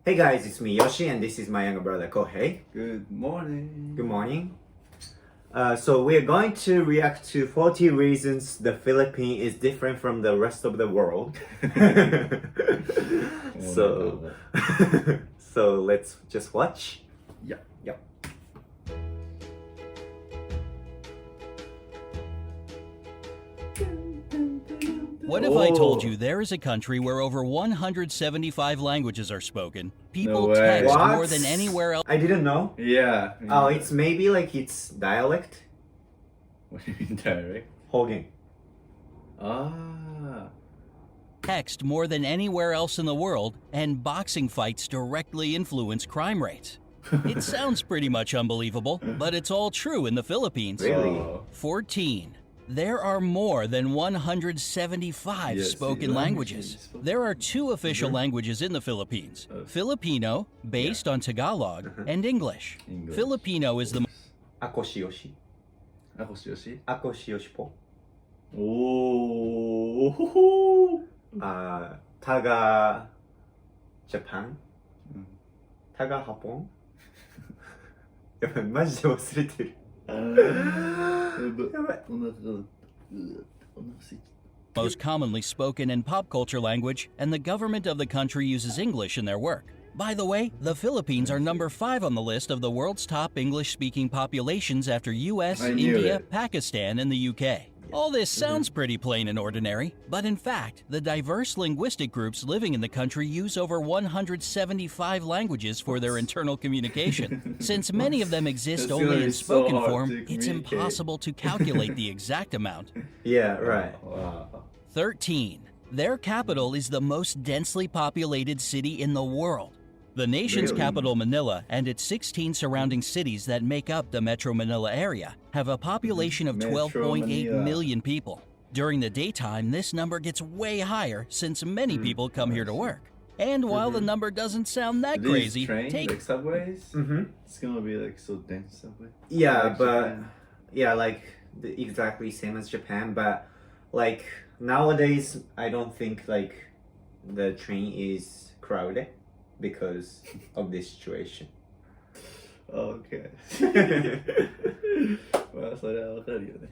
Hey guys, it's me Yoshi and this is my younger brother Kohei. Good morning. Good morning. So we're going to react to 40 reasons the Philippines is different from the rest of the world. so, so let's just watch. Yeah. Yep. What if I told you there is a country where over 175 languages are spoken? People way. text What? more than anywhere else. I didn't know. Yeah. Oh, it's maybe like it's dialect. What do you mean direct? Hogan. Ah. Text more than anywhere else in the world, and boxing fights directly influence crime rates. It sounds pretty much unbelievable, but it's all true in the Philippines. Really? Oh. 14. There are more than 175 Yes, spoken languages. There are two official languages in the Philippines, Filipino, based on Tagalog, and English. English. Filipino is the Ako si Yoshi. Ako si Yoshi. Ako si Yoshi po. Oh. 타가 Japan. 음. 타가 Japon. 야, 마지忘れてる. most commonly spoken and pop culture language, and the government of the country uses English in their work. By the way, the Philippines are number 5 on the list of the world's top English-speaking populations after US, I knew India, it. Pakistan, and the UK. All this sounds pretty plain and ordinary, but in fact, the diverse linguistic groups living in the country use over 175 languages for their internal communication. Since many of them exist It's only gonna in be so spoken hard form, to it's communicate. impossible to calculate the exact amount. Yeah, right. Wow. 13. Their capital is the most densely populated city in the world. The nation's Really? capital, Manila, and its 16 surrounding cities that make up the Metro Manila area have a population of Metro 12.8 Manila. million people. During the daytime, this number gets way higher since many people come here to work. And while the number doesn't sound that These crazy, trains, take like subways, Mm-hmm. it's gonna be like so dense subway. Yeah, Like but Japan. yeah, like exactly same as Japan, but like nowadays I don't think like the train is crowded because of this situation. Okay. まあそれはわかるよね。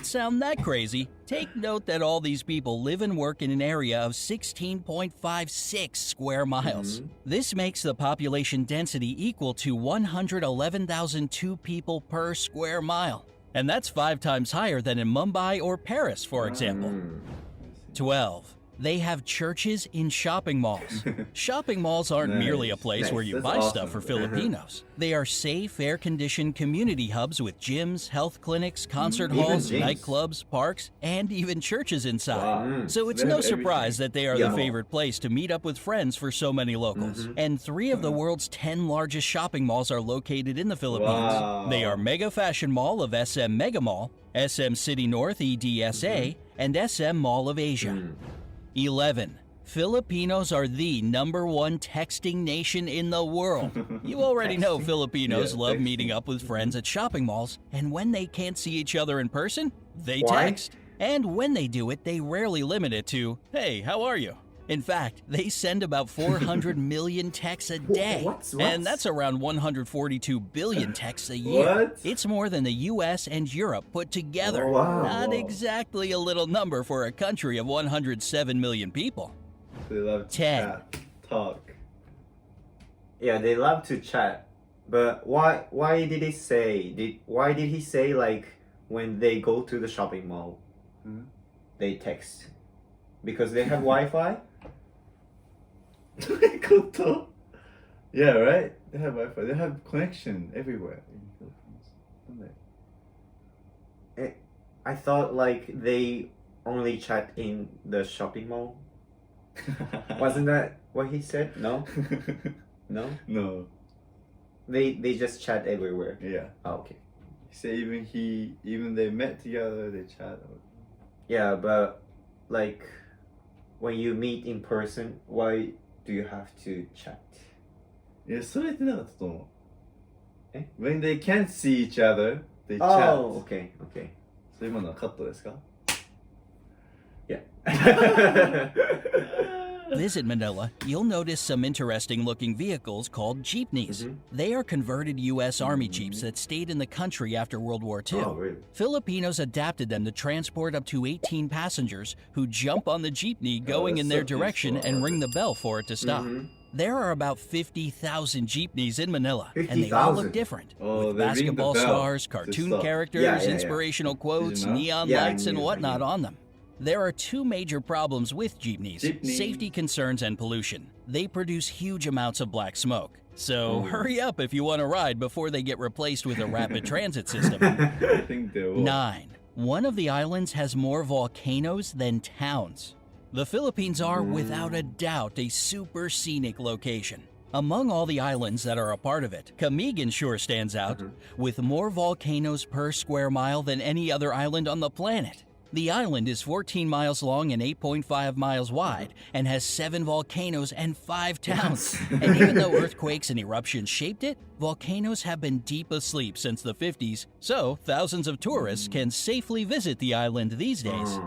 sound that crazy, take note that all these people live and work in an area of 16.56 square miles. This makes the population density equal to 111,002 people per square mile. And that's 5 times higher than in Mumbai or Paris, for example. 12. They have churches in shopping malls. Shopping malls aren't Nice, merely a place nice. where you That's buy awesome. stuff for Filipinos. They are safe, air-conditioned community hubs with gyms, health clinics, concert Even halls, gyms. nightclubs, parks, and even churches inside. Wow. So it's They no have surprise that they are Yeah. the favorite place to meet up with friends for so many locals. And 3 of the world's 10 largest shopping malls are located in the Philippines. Wow. They are Mega Fashion Mall of SM Mega Mall, SM City North EDSA, and SM Mall of Asia. 11. Filipinos are the #1 texting nation in the world. You already know Filipinos Yeah, love texting. meeting up with friends at shopping malls, and when they can't see each other in person, they Why? text. And when they do it, they rarely limit it to, "Hey, how are you?" In fact, they send about 400 million texts a day. What? And that's around 142 billion texts a year. What? It's more than the US and Europe put together. Wow. Not exactly a little number for a country of 107 million people. They love to 10. chat, talk. Yeah, they love to chat, but why did he say why did he say like when they go to the shopping mall, they text? Because they have Wi-Fi? どういうこと? Yeah, right? They have Wi-Fi. They have connection everywhere in the Philippines. Don't they? I thought like they only chat in the shopping mall. Wasn't that what he said? No? No? No. They just chat everywhere. Yeah. Oh, okay. He said even they met together, they chat. Yeah, but like when you meet in person, why do you have to chat? いや、それ言ってなかったと思う。え When they can't see each other, they chat. Oh, okay, okay. それ今のはカットですか? Yeah. visit Manila, you'll notice some interesting looking vehicles called jeepneys. They are converted U.S. Army jeeps that stayed in the country after World War II. Oh, really? Filipinos adapted them to transport up to 18 passengers who jump on the jeepney going in their direction and ring the bell for it to stop. There are about 50,000 jeepneys in Manila, and they all look 50,000? different, Oh, with they ring the basketball bell stars, to cartoon stop. characters, Yeah, yeah, yeah. inspirational quotes, Did you know? neon Yeah, I lights, and knew, I whatnot knew. on them. There are two major problems with jeepneys, Jeepney. safety concerns and pollution. They produce huge amounts of black smoke. So hurry up if you want to ride before they get replaced with a rapid transit system. I think they will. 9. One of the islands has more volcanoes than towns. The Philippines are, without a doubt, a super scenic location. Among all the islands that are a part of it, Camigan sure stands out, with more volcanoes per square mile than any other island on the planet. The island is 14 miles long and 8.5 miles wide and has 7 volcanoes and 5 towns. And even though earthquakes and eruptions shaped it, volcanoes have been deep asleep since the 50s, so thousands of tourists can safely visit the island these days.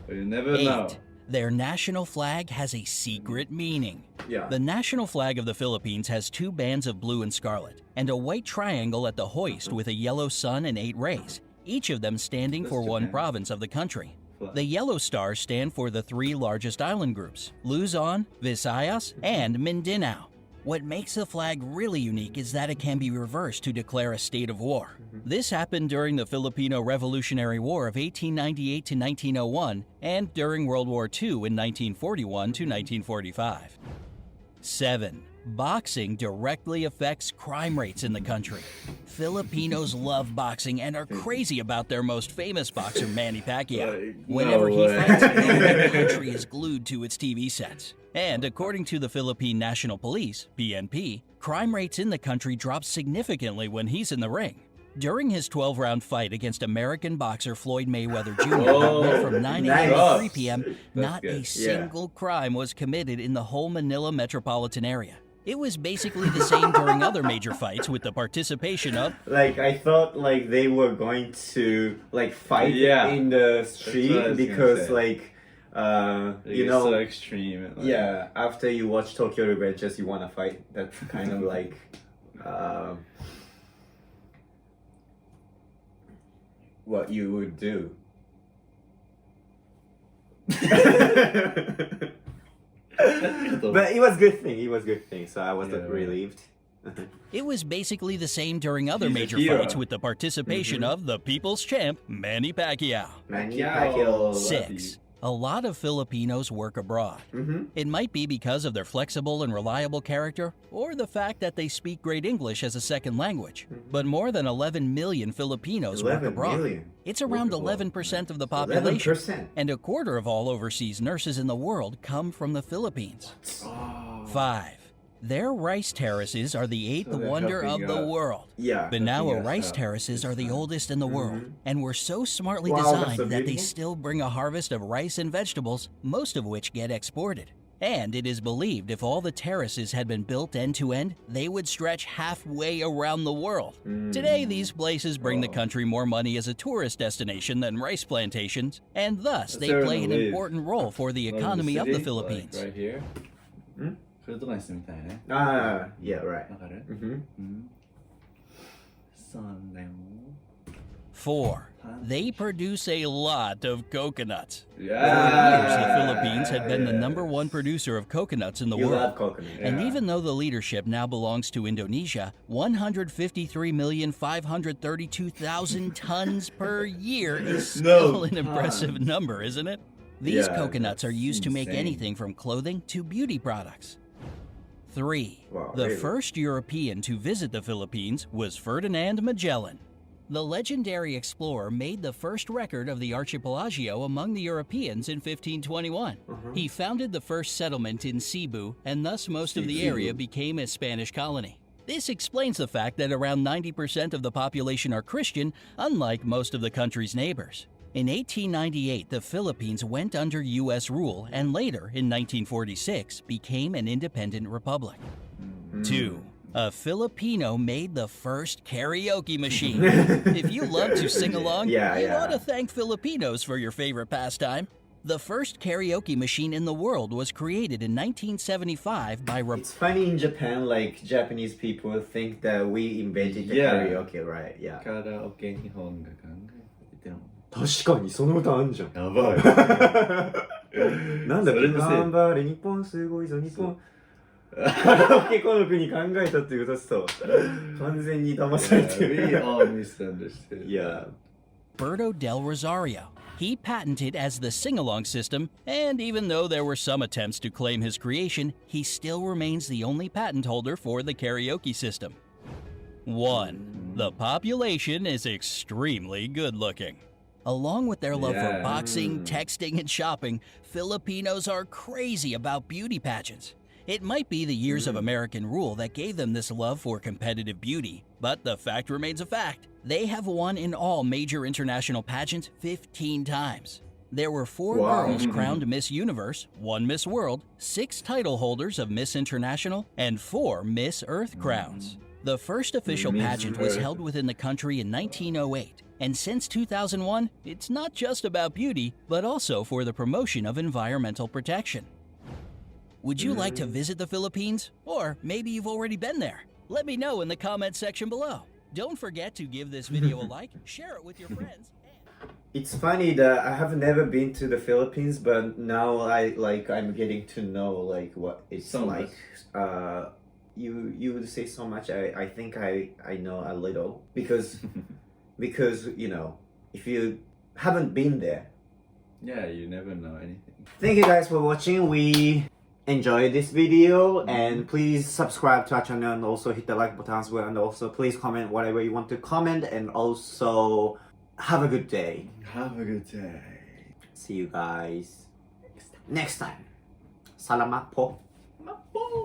But you never know. 8. Their national flag has a secret meaning. Yeah. The national flag of the Philippines has 2 bands of blue and scarlet, and a white triangle at the hoist with a yellow sun and 8 rays, each of them standing That's for one Japan. province of the country. Flag. The yellow stars stand for the 3 largest island groups, Luzon, Visayas, and Mindanao. What makes the flag really unique is that it can be reversed to declare a state of war. This happened during the Filipino Revolutionary War of 1898 to 1901 and during World War II in 1941 to 1945. 7. Boxing directly affects crime rates in the country. Filipinos love boxing and are crazy about their most famous boxer, Manny Pacquiao. Like, Whenever no he way. fights, the whole country is glued to its TV sets. And according to the Philippine National Police, PNP, crime rates in the country drop significantly when he's in the ring. During his 12-round fight against American boxer Floyd Mayweather Jr. that went from 9 a.m. to 3 p.m., not a good. single crime was committed in the whole Manila metropolitan area. It was basically the same during other major fights with the participation of Like I thought, like they were going to like fight Yeah. in the what I street was gonna because say. like you It's know so extreme. and, like, yeah, after you watch Tokyo Revengers you want to fight. That's kind of like what you would do. But it was good thing. It was good thing. So I was Yeah, right. relieved. It was basically the same during other He's a major hero. fights with the participation of the people's champ, Manny Pacquiao. Manny Pacquiao. Pacquiao. 6. A lot of Filipinos work abroad. It might be because of their flexible and reliable character, or the fact that they speak great English as a second language. But more than 11 million Filipinos work 11 abroad. million. It's around Work abroad. 11% of the population. 11%. And a quarter of all overseas nurses in the world come from the Philippines. 5. Their rice terraces are the 8th So they're wonder of helping the out. world. Yeah. Banawa helping us rice out terraces are the this time. oldest in the world and were so smartly Wow, that's so designed that they beautiful. still bring a harvest of rice and vegetables, most of which get exported. And it is believed if all the terraces had been built end to end, they would stretch halfway around the world. Today, these places bring the country more money as a tourist destination than rice plantations, and thus they That's where play an we live. important role for the Like economy of the city, Philippines. Like right here. Hmm? 그래도가 있습니다. 예. Yeah, right. 나가래. 선레모. 4. They produce a lot of coconuts. For years, Yeah. the Philippines had been the number 1 producer of coconuts in the You world. love coconut. And Yeah. even though the leadership now belongs to Indonesia, 153,532,000 tons per year is still No an impressive tons. number, isn't it? These Yeah, coconuts are that's used to make insane. anything from clothing to beauty products. 3. Wow, The really? first European to visit the Philippines was Ferdinand Magellan. The legendary explorer made the first record of the archipelago among the Europeans in 1521. He founded the first settlement in Cebu, and thus most of the area became a Spanish colony. This explains the fact that around 90% of the population are Christian, unlike most of the country's neighbors. In 1898, the Philippines went under U.S. rule and later, in 1946, became an independent republic. 2. A Filipino made the first karaoke machine. If you love to sing along, Yeah, you yeah. ought to thank Filipinos for your favorite pastime. The first karaoke machine in the world was created in 1975 by It's funny in Japan, like Japanese people think that we invented the Yeah. karaoke, right? Yeah. カラオケ日本が考えても確かにその歌あんじゃん。やばいなんだっけ、それのせい頑張れ日本すごいぞ日本。カラオケこの国考えたっていう歌ってたわ。完全に騙されて We る。 all misunderstood. Yeah. Berto del Rosario. He patented as the sing-along system, and even though there were some attempts to claim his creation, he still remains the only patent holder for the karaoke system. 1. The population is extremely good-looking. Along with their love for Yeah. boxing, texting, and shopping, Filipinos are crazy about beauty pageants. It might be the years of American rule that gave them this love for competitive beauty, but the fact remains a fact. They have won in all major international pageants 15 times. There were 4 Wow. girls crowned Miss Universe, 1 Miss World, 6 title holders of Miss International, and 4 Miss Earth crowns. The first official Miss pageant was Earth. held within the country in 1908, and since 2001, it's not just about beauty, but also for the promotion of environmental protection. Would you like to visit the Philippines? Or maybe you've already been there? Let me know in the comments section below. Don't forget to give this video a like, share it with your friends, and... It's funny that I have never been to the Philippines, but now I'm getting to know like what it's So like. You would say so much. I think I know a little because you know, if you haven't been there. Yeah, you never know anything. Thank you guys for watching. We enjoyed this video, and please subscribe to our channel and also hit the like button as well, and also please comment whatever you want to comment, and also have a good day. Have a good day. See you guys next time. Salamat po. Mapo.